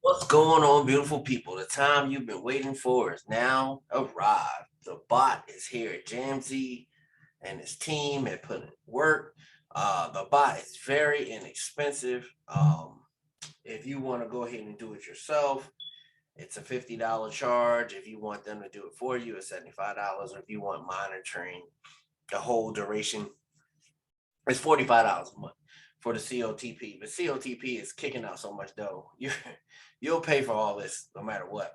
What's going on, beautiful people? The time you've been waiting for is now arrived. The bot is here. Jamsey and his team have put in work. The bot is very inexpensive. If you want to go ahead and do it yourself, it's a $50 charge. If you want them to do it for you, it's $75. Or if you want monitoring the whole duration, it's $45 a month for the COTP. But COTP is kicking out so much dough. You'll pay for all this no matter what.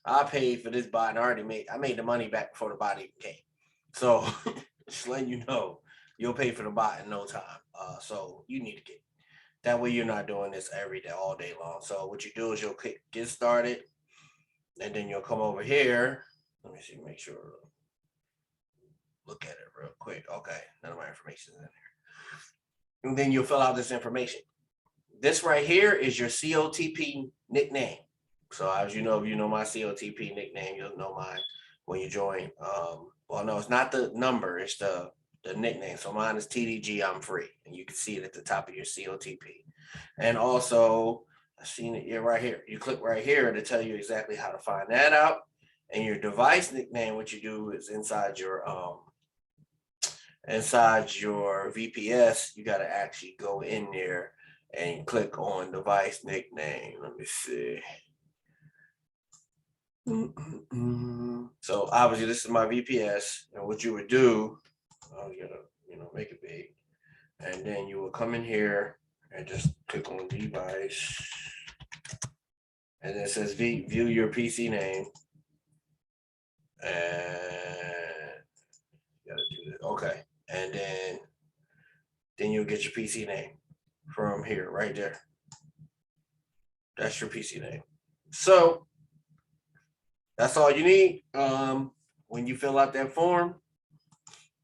I paid for this bot and I made the money back before the bot even came. So just letting you know, you'll pay for the bot in no time. So you need to get that way you're not doing this every day, all day long. So what you do is you'll click get started, and then you'll come over here. Let me see, make sure. Look at it real quick. Okay, none of my information is in there. And then you'll fill out this information. This right here is your COTP nickname. So as you know, if you know my COTP nickname, you'll know mine when you join. Well, no, it's not the number, it's the nickname. So mine is TDG, I'm free. And you can see it at the top of your COTP. And also, I've seen it right here. You click right here to tell you exactly how to find that out. And your device nickname, what you do is inside your VPS, you got to actually go in there and click on device nickname. Let me see. So obviously this is my VPS, and what you would do, I was gonna make it big, and then you will come in here and just click on device, and it says view your PC name, and you gotta do this. Okay, and then you'll get your PC name from here, right there. That's your PC name. So that's all you need. When you fill out that form,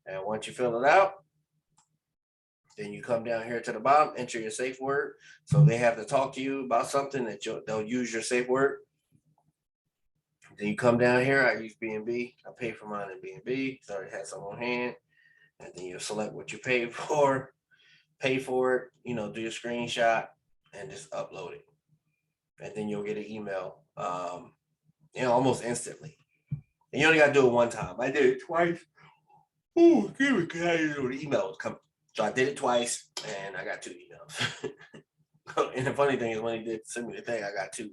and once you fill it out, then you come down here to the bottom, enter your safe word. So they have to talk to you about something that they'll use your safe word. Then you come down here. I use BNB. I pay for mine in BNB. So it has some on hand. And then you select what you pay for it, do your screenshot and just upload it. And then you'll get an email, almost instantly. And you only got to do it one time. I did it twice. Oh, excuse me, because I didn't know the email was coming. So I did it twice, and I got 2 emails. And the funny thing is, when he did send me the thing, I got two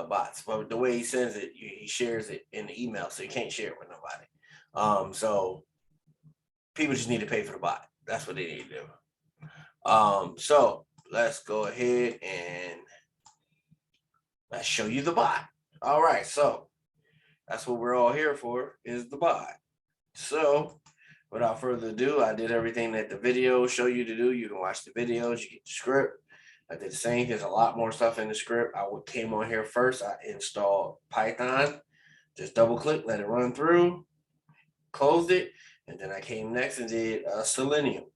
bots. But the way he sends it, he shares it in the email, so you can't share it with nobody. So people just need to pay for the bot. That's what they need to do. So let's go ahead and let's show you the bot. All right, so that's what we're all here for, is the bot. So without further ado, I did everything that the video show you to do. You can watch the videos, you get the script. I did the same. There's a lot more stuff in the script. I came on here first. I installed Python. Just double click, let it run through, closed it, and then I came next and did Selenium.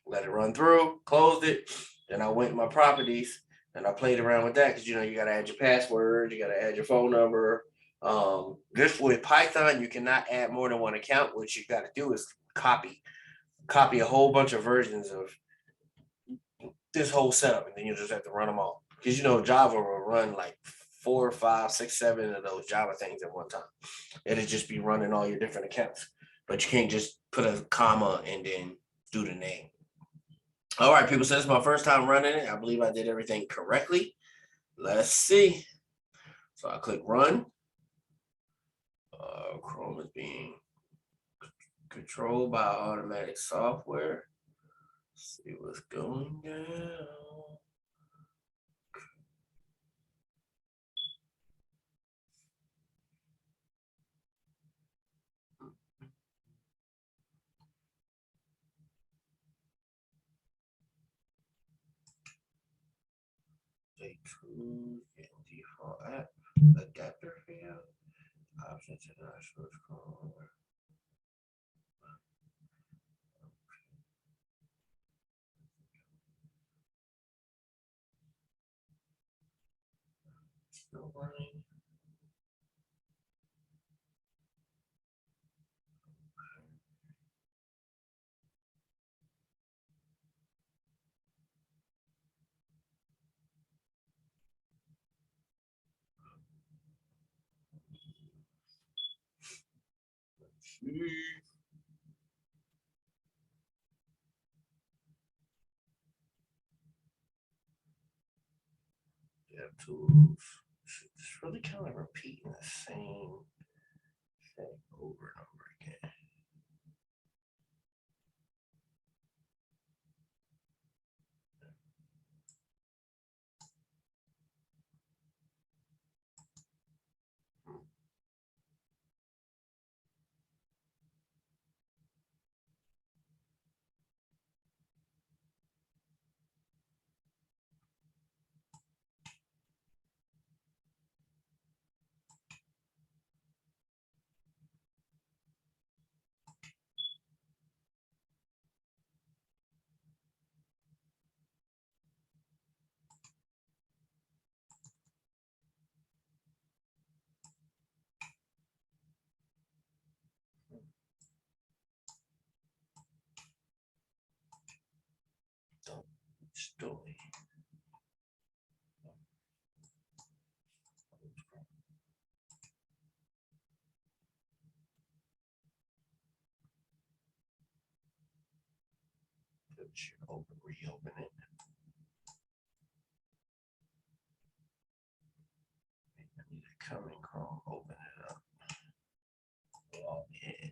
Let it run through, closed it. Then I went in my properties and I played around with that because you got to add your password, you got to add your phone number. Just with Python, you cannot add more than one account. What you got to do is copy a whole bunch of versions of this whole setup, and then you just have to run them all. Because Java will run like 4, 5, 6, 7 of those Java things at one time. It'll just be running all your different accounts, but you can't just put a comma and then do the name. All right, people. So this is my first time running it. I believe I did everything correctly. Let's see. So I click run. Chrome is being controlled by automatic software. Let's see what's going down. J2 and default app adapter field. Options and source code. Still running. Yeah, tools. It's really kind of repeating the same thing over and over again. Don't story. Open, reopen it. I need to come in Chrome, open it up, log in.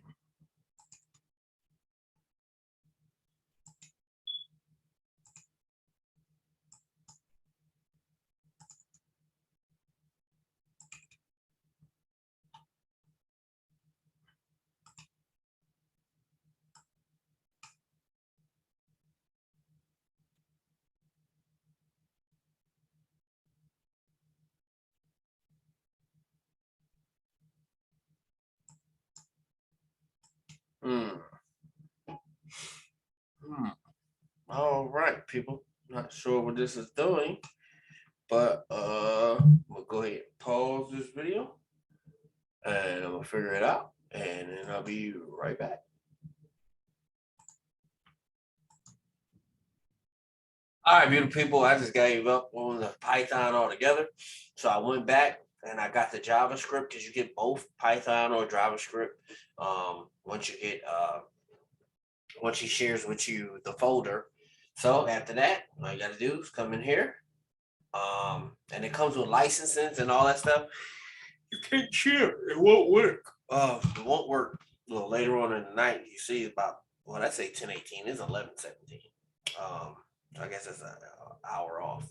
All right, people. Not sure what this is doing, but we'll go ahead and pause this video and I'm gonna figure it out and then I'll be right back. All right, beautiful people. I just gave up on the Python altogether. So I went back and I got the JavaScript because you get both Python or JavaScript. Once you get once he shares with you the folder. So after that, all you got to do is come in here. And it comes with licenses and all that stuff. You can't share. It won't work. It won't work. A little later on in the night, you see about, well, I'd say 10:18. It's 11:17. I guess it's an hour off.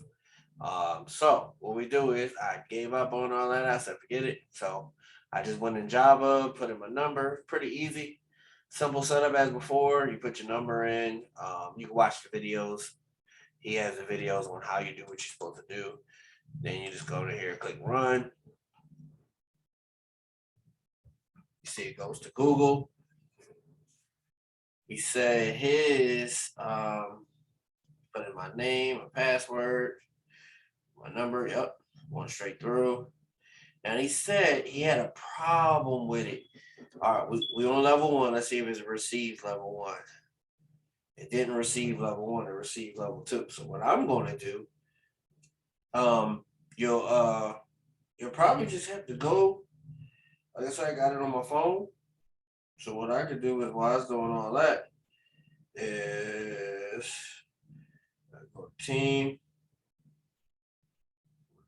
So what we do is I gave up on all that. I said, forget it. So I just went in Java, put in my number. Pretty easy. Simple setup as before. You put your number in. You can watch the videos. He has the videos on how you do what you're supposed to do. Then you just go to here, click run. You see it goes to Google. He said his, put in my name, my password, my number. Yep, going straight through. And he said he had a problem with it. All right, we on level 1. Let's see if it's received level 1. It didn't receive level 1. It received level 2. So what I'm going to do, you'll probably just have to go. Like I said, I got it on my phone. So what I could do is while I was doing all that is I go to team,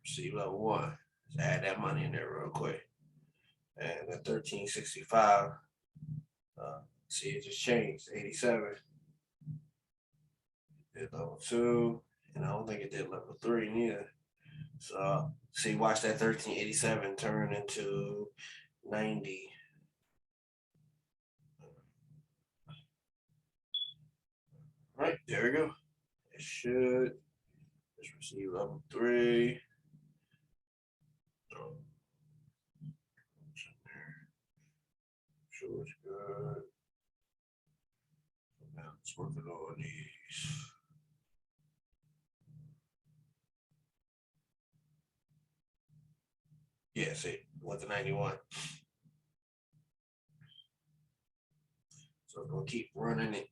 receive level 1. Let's add that money in there real quick. And the 1365. See, it just changed 87. Did level 2, and I don't think it did level 3 neither. So see, watch that 1387 turn into 90. All right, there we go. It should just receive level 3. Sure it's good. Now let's work it on these. Yeah, see, went to 91. So I'm gonna keep running it.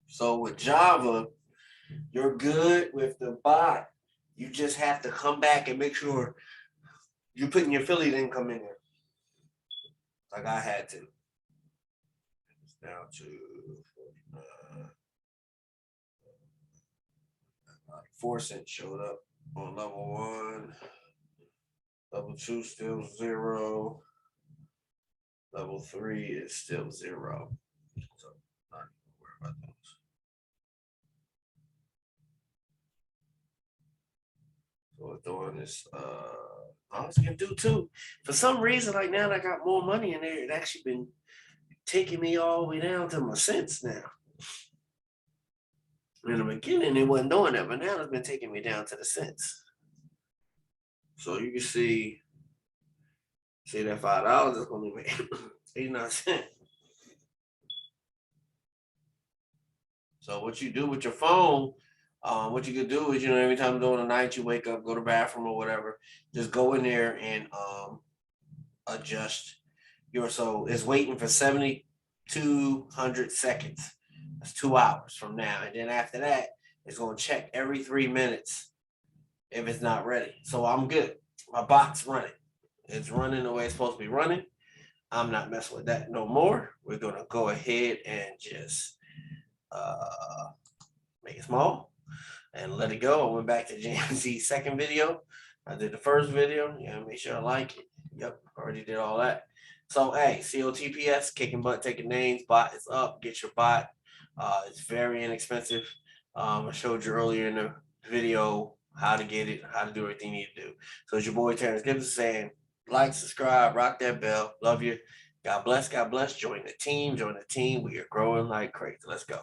So with Java, you're good with the bot You just have to come back and make sure you're putting your affiliate income in there. Like I had to. It's down to 4 cents showed up on level 1. Level 2 still 0. Level 3 is still 0. So not even worry about those. So we're doing this. I was gonna do too. For some reason, like now that I got more money in there, it actually been taking me all the way down to my cents now. In the beginning, it wasn't doing that, but now it's been taking me down to the cents. So you can see that $5 is gonna be 89 cents. So what you do with your phone, what you could do is, every time during the night you wake up, go to the bathroom or whatever, just go in there and adjust so it's waiting for 7,200 seconds. That's 2 hours from now. And then after that, it's going to check every 3 minutes if it's not ready. So I'm good. My bot's running. It's running the way it's supposed to be running. I'm not messing with that no more. We're going to go ahead and just make it small and let it go. I went back to JMC's second video. I did the first video. Make sure I like it. Yep, already did all that. So, hey, COTPS, kicking butt, taking names. Bot is up. Get your bot. It's very inexpensive. I showed you earlier in the video how to get it, how to do everything you need to do. So it's your boy Terrence Gibson saying, like, subscribe, rock that bell. Love you. God bless. God bless. Join the team. We are growing like crazy. Let's go.